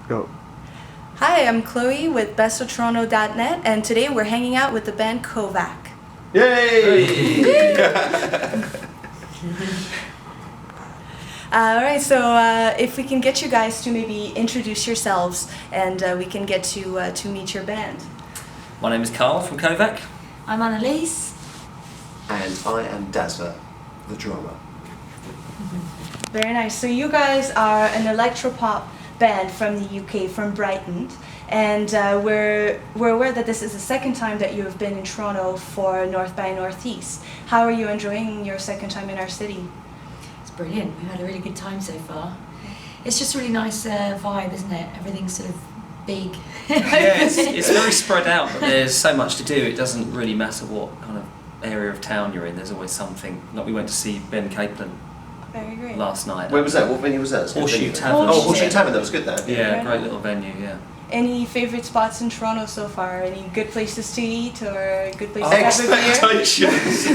Go. Hi, I'm Chloe with bestoftoronto.net, and today we're hanging out with the band Kovak. Yay! Alright, so if we can get you guys to maybe introduce yourselves, and we can get to meet your band. My name is Carl from Kovak. I'm Annalise. And I am Dazza, the drummer. Very nice. So you guys are an electro-pop band from the UK, from Brighton, and we're aware that this is the second time that you have been in Toronto for North by Northeast. How are you enjoying your second time in our city? It's brilliant. We've had a really good time so far. It's just a really nice vibe, isn't it? Everything's sort of big. Yeah, it's very spread out, but there's so much to do. It doesn't really matter what kind of area of town you're in. There's always something. Like we went to see Ben Capelin Very great. last night. Where was that? What venue was that? Horseshoe Tavern. Oh, Horseshoe Tavern, that was good there. Yeah, great little venue, yeah. Any favourite spots in Toronto so far? Any good places to eat or good places to have a beer? Expectations!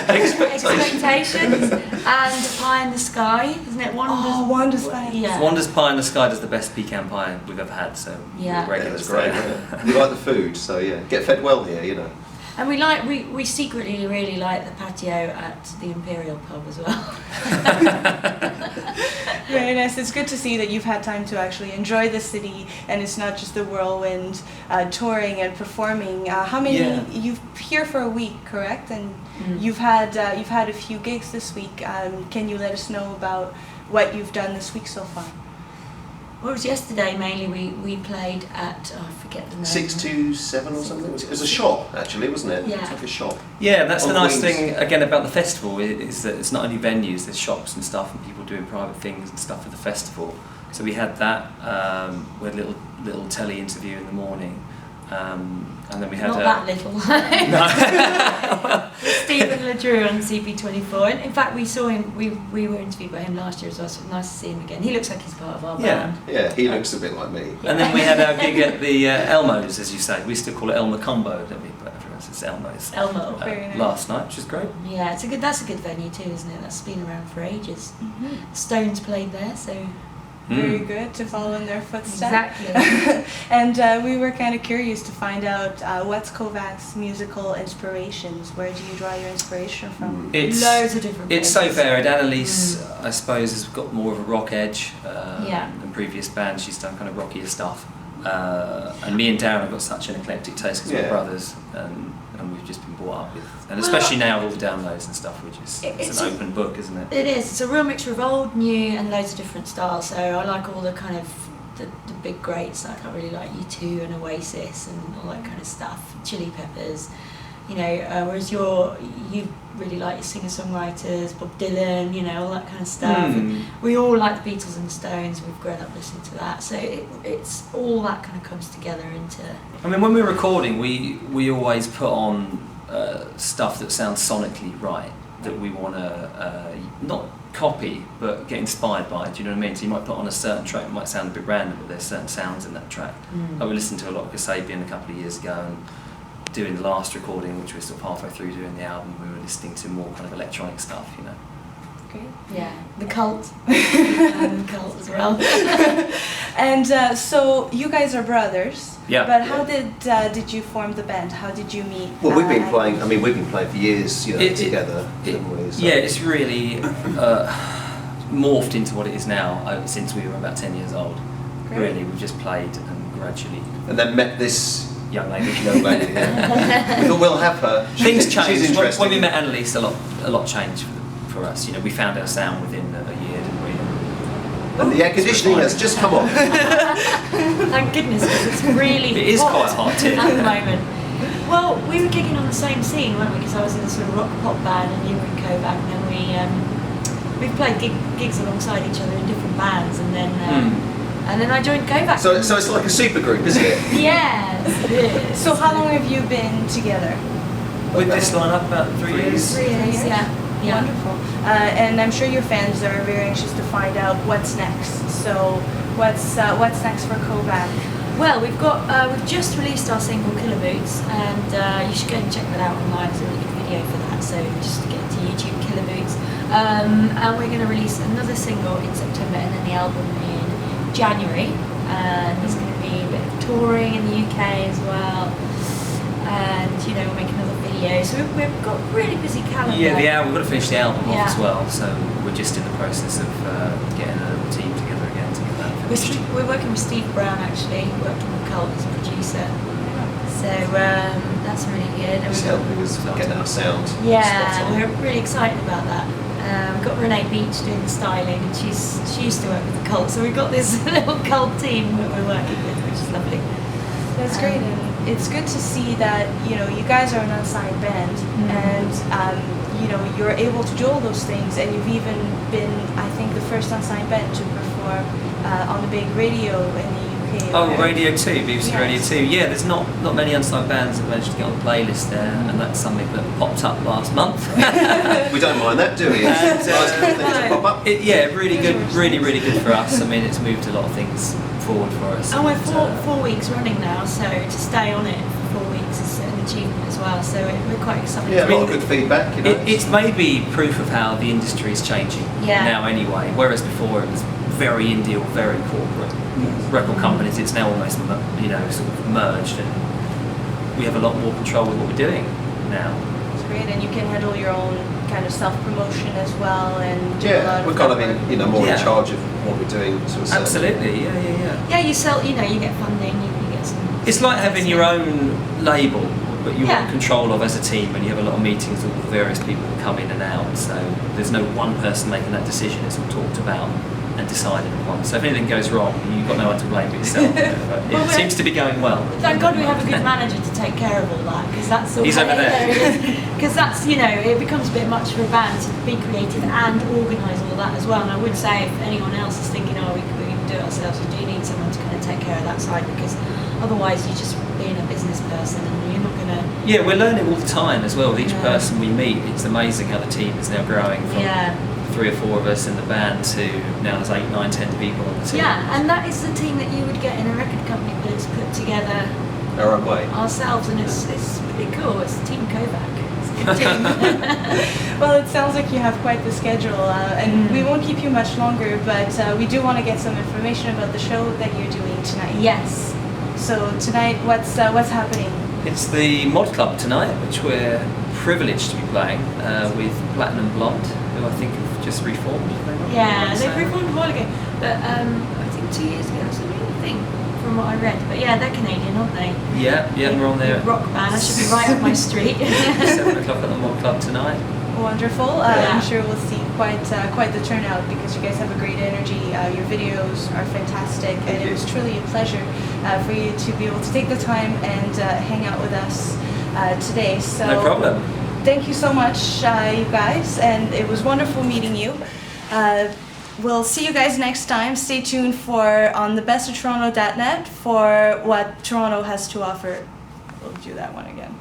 Expectations and Pie in the Sky, isn't it? Wonder's Pie. Yeah. Wander's Pie in the Sky does the best pecan pie we've ever had, so Yeah. we're Yeah, regulars that's great. there. We like the food, so yeah. Get fed well here, you know. And we secretly really like the patio at the Imperial pub as well. Very nice. It's good to see that you've had time to actually enjoy the city, and it's not just the whirlwind touring and performing. How many? Yeah. You've here for a week, correct? And you've had a few gigs this week. Can you let us know about what you've done this week so far? Well, it was yesterday mainly. We played at I forget the name. 627 or something? It was a shop, actually, wasn't it? Yeah. It's like a shop. Yeah, that's On the nice wings. thing again about the festival is that it's not only venues, there's shops and stuff and people doing private things and stuff for the festival. So we had that, we had a little telly interview in the morning, and then we had Not that little. Stephen LeDrew on CP24. And in fact, we saw him. We were interviewed by him last year as well. So nice to see him again. He looks like he's part of our band. Yeah, he looks a bit like me. And then we had our gig at the Elmo's, as you say. We still call it Elmer Combo, don't we? But everyone says Elmo's. Elmo. Very nice. Last night, which is great. Yeah, that's a good venue too, isn't it? That's been around for ages. Stones played there, so Very good to follow in their footsteps. exactly. And we were kind of curious to find out what's Kovak's musical inspirations. Where do you draw your inspiration from? It's Loads of different. It's so places. varied. Annalise, I suppose, has got more of a rock edge Yeah. than previous bands. She's done kind of rockier stuff. And me and Darren have got such an eclectic taste because we're Yeah. brothers, and we've just been brought up with, and especially now with all the downloads and stuff, which is it's an open book, isn't it? It is. It's a real mixture of old, new, and loads of different styles. So I like all the kind of the big greats. Like I really like U2 and Oasis and all that kind of stuff. Chili Peppers, you know. Whereas you really like your singer-songwriters, Bob Dylan, you know, all that kind of stuff. And we all like the Beatles and the Stones. We've grown up listening to that. So it's all that kind of comes together into. I mean, when we're recording, we always put on stuff that sounds sonically right, that we want to not copy, but get inspired by. Do you know what I mean? So you might put on a certain track, it might sound a bit random, but there's certain sounds in that track. Like we listened to a lot of Kasabian a couple of years ago, and doing the last recording, which we're still halfway through doing the album, we were listening to more kind of electronic stuff, you know. Great. Yeah, the Cult. The Cult as well. And so you guys are brothers. Yeah. But how did you form the band? How did you meet? Well, we've been playing, I mean, we've been playing for years, you know, together. haven't we? So- Yeah, it's really morphed into what it is now since we were about 10 years old. Great. Really, we've just played and gradually. And then met this Young lady. young lady. Yeah. We thought we'll have her. Things She's changed. interesting. When we met Annalise, a lot changed for us. You know, we found our sound within a year, didn't we? And the air conditioning has just come on. Thank goodness, because it's really It is quite hot here. at the moment. Well, we were gigging on the same scene, weren't we? Because I was in a sort of rock pop band and you were in Kovak, and then we've played gigs alongside each other in different bands, and then I joined Kovak. So it's like a super group, isn't it? Yes, it is. So how long have you been together? With this lineup, about 3 years. 3 years, yeah. Wonderful. And I'm sure your fans are very anxious to find out what's next. So what's next for Kovak? Well, we've just released our single Killer Boots, and you should go and check that out online. There's a really good video for that. So just get to YouTube, Killer Boots, and we're going to release another single in September, and then the album in January. and there's going to be a bit of touring in the UK as well. And we'll make another video. So we've got a really busy calendar. Yeah, we've got to finish the album off Yeah. as well. So we're just in the process of getting a team together again to get that finished. We're working with Steve Brown actually. Worked on the Cult as a producer. So that's really good. And It's helping us get our sound. yeah, spot on. we're really excited about that. We've got Renee Beach doing the styling, and she used to work with the Cult, so we've got this little Cult team that we're working with, which is lovely. That's great, and it's good to see that you guys are an unsigned band, and you're able to do all those things, and you've even been, I think, the first unsigned band to perform on the big radio in the UK. Oh, right? Radio 2, BBC Yes. Radio 2. Yeah, there's not many unsigned bands that managed to get on the playlist there, and that's something that popped up last month. We don't mind that, do we? It's And, nice little things to pop up. Really good, really good for us. I mean, it's moved a lot of things forward for us. And we're and, 4 weeks running now, so to stay on it for 4 weeks is an achievement as well. So we're quite excited. Yeah, a lot of good feedback. It's maybe proof of how the industry is changing now anyway, whereas before it was very indie or very corporate record companies. It's now almost sort of merged, and we have a lot more control with what we're doing now. It's great, and you can handle your own kind of self-promotion as well, and do a lot Yeah, of we're kind of more Yeah. in charge of what we're doing to a certain Absolutely, yeah. Yeah, you sell. You get funding. You get some. It's like having your own label, but you're Yeah. in control of as a team, and you have a lot of meetings with the various people that come in and out. So there's no one person making that decision. It's all talked about and decided upon. So if anything goes wrong, you've got no one to blame but yourself. But Well, it seems to be going well. Thank God we have a good manager to take care of all that, because that's all. He's over there. Because that's it becomes a bit much for a band to be creative and organise all that as well. And I would say if anyone else is thinking, we can do it ourselves, you do need someone to kind of take care of that side, because otherwise you're just being a business person and you're not going to. Yeah, we're learning all the time as well. With each Yeah. person we meet, it's amazing how the team is now growing from 3 or 4 of us in the band to now there's 8, 9, 10 people on the team. Yeah, and that is the team that you would get in a record company, but it's put together our own way. ourselves, and it's pretty cool. It's Team Kovak. It's a good team. Well, it sounds like you have quite the schedule, and we won't keep you much longer, but we do want to get some information about the show that you're doing tonight. Yes. So tonight, what's happening? It's the Mod Club tonight, which we're privileged to be playing with Platinum Blonde, who I think have just reformed. Yeah, they've reformed a while ago, but I think 2 years ago or something, I think, from what I read. But yeah, they're Canadian, aren't they? Yeah, we're on there. Rock band, that should be right up my street. 7 o'clock at the Mod Club tonight. Wonderful. Yeah. I'm sure we'll see quite the turnout, because you guys have a great energy. Your videos are fantastic, and it was truly a pleasure for you to be able to take the time and hang out with us today. So No problem. Thank you so much, you guys, and it was wonderful meeting you. We'll see you guys next time. Stay tuned for on thebestoftoronto.net for what Toronto has to offer. We'll do that one again.